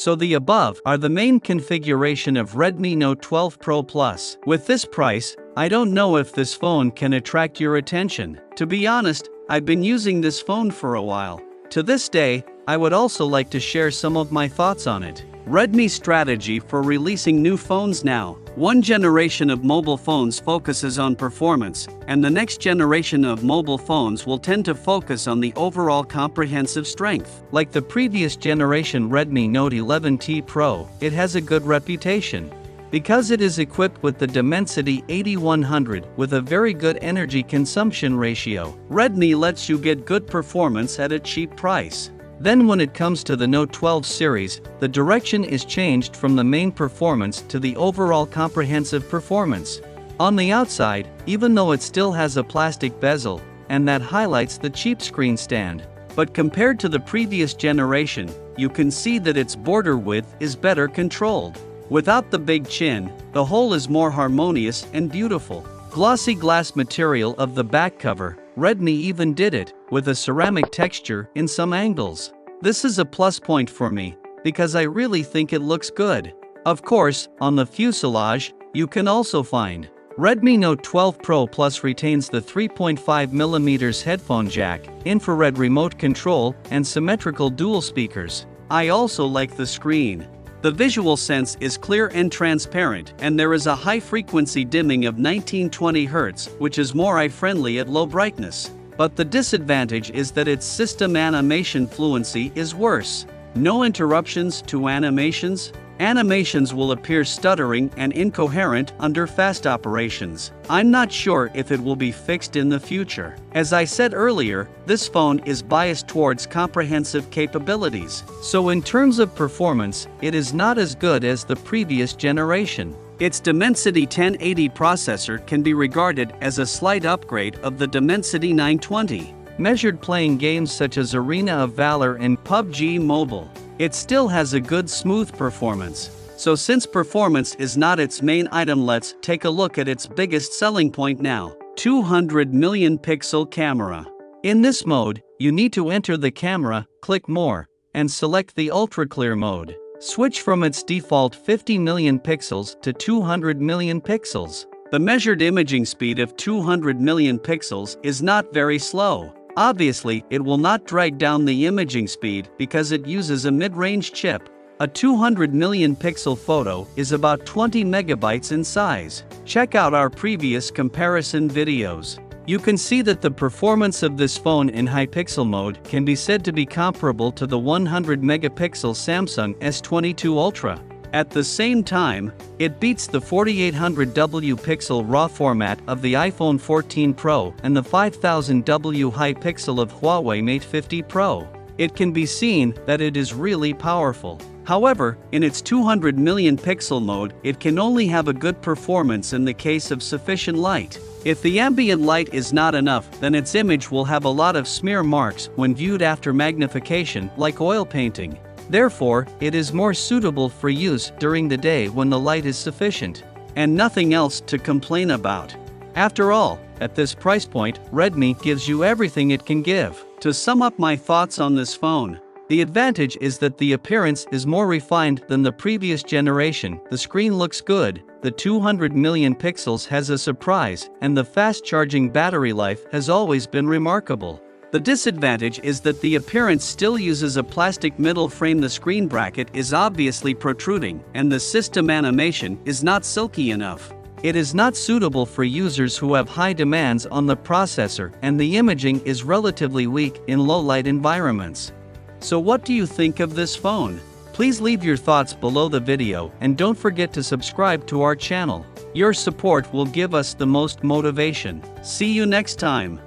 So the above are the main configuration of Redmi Note 12 Pro Plus. With this price, I don't know if this phone can attract your attention. To be honest, I've been using this phone for a while. To this day, I would also like to share some of my thoughts on it. Redmi's strategy for releasing new phones now. One generation of mobile phones focuses on performance, and the next generation of mobile phones will tend to focus on the overall comprehensive strength. Like the previous generation Redmi Note12 Pro, it has a good reputation. Because it is equipped with the Dimensity 8100 with a very good energy consumption ratio, Redmi lets you get good performance at a cheap price. Then when it comes to the Note 12 series, the direction is changed from the main performance to the overall comprehensive performance. On the outside, even though it still has a plastic bezel, and that highlights the cheap screen stand, but compared to the previous generation, you can see that its border width is better controlled. Without the big chin, the whole is more harmonious and beautiful. Glossy glass material of the back cover, Redmi even did it with a ceramic texture in some angles. This is a plus point for me, because I really think it looks good. Of course, on the fuselage, you can also find Redmi Note 12 Pro Plus retains the 3.5mm headphone jack, infrared remote control, and symmetrical dual speakers. I also like the screen. The visual sense is clear and transparent, and there is a high-frequency dimming of 1920 Hz, which is more eye-friendly at low brightness. But the disadvantage is that its system animation fluency is worse. No interruptions to animations. Animations will appear stuttering and incoherent under fast operations. I'm not sure if it will be fixed in the future. As I said earlier, this phone is biased towards comprehensive capabilities. So in terms of performance, it is not as good as the previous generation. Its Dimensity 1080 processor can be regarded as a slight upgrade of the Dimensity 920. Measured playing games such as Arena of Valor and PUBG Mobile, it still has a good smooth performance. So since performance is not its main item, let's take a look at its biggest selling point now. 200 million pixel camera. In this mode, you need to enter the camera, click more, and select the ultra clear mode. Switch from its default 50 million pixels to 200 million pixels. The measured imaging speed of 200 million pixels is not very slow. Obviously, it will not drag down the imaging speed because it uses a mid-range chip. A 200 million pixel photo is about 20 megabytes in size. Check out our previous comparison videos. You can see that the performance of this phone in high pixel mode can be said to be comparable to the 100 megapixel Samsung S22 Ultra. At the same time, it beats the 4800W pixel RAW format of the iPhone 14 Pro and the 5000W high pixel of Huawei Mate 50 Pro. It can be seen that it is really powerful. However, in its 200 million pixel mode, it can only have a good performance in the case of sufficient light. If the ambient light is not enough, then its image will have a lot of smear marks when viewed after magnification, like oil painting. Therefore, it is more suitable for use during the day when the light is sufficient, and nothing else to complain about. After all, at this price point, Redmi gives you everything it can give. To sum up my thoughts on this phone, the advantage is that the appearance is more refined than the previous generation, the screen looks good, the 200 million pixels has a surprise, and the fast charging battery life has always been remarkable. The disadvantage is that the appearance still uses a plastic middle frame. The screen bracket is obviously protruding, and the system animation is not silky enough. It is not suitable for users who have high demands on the processor, and the imaging is relatively weak in low-light environments. So what do you think of this phone? Please leave your thoughts below the video, and don't forget to subscribe to our channel. Your support will give us the most motivation. See you next time.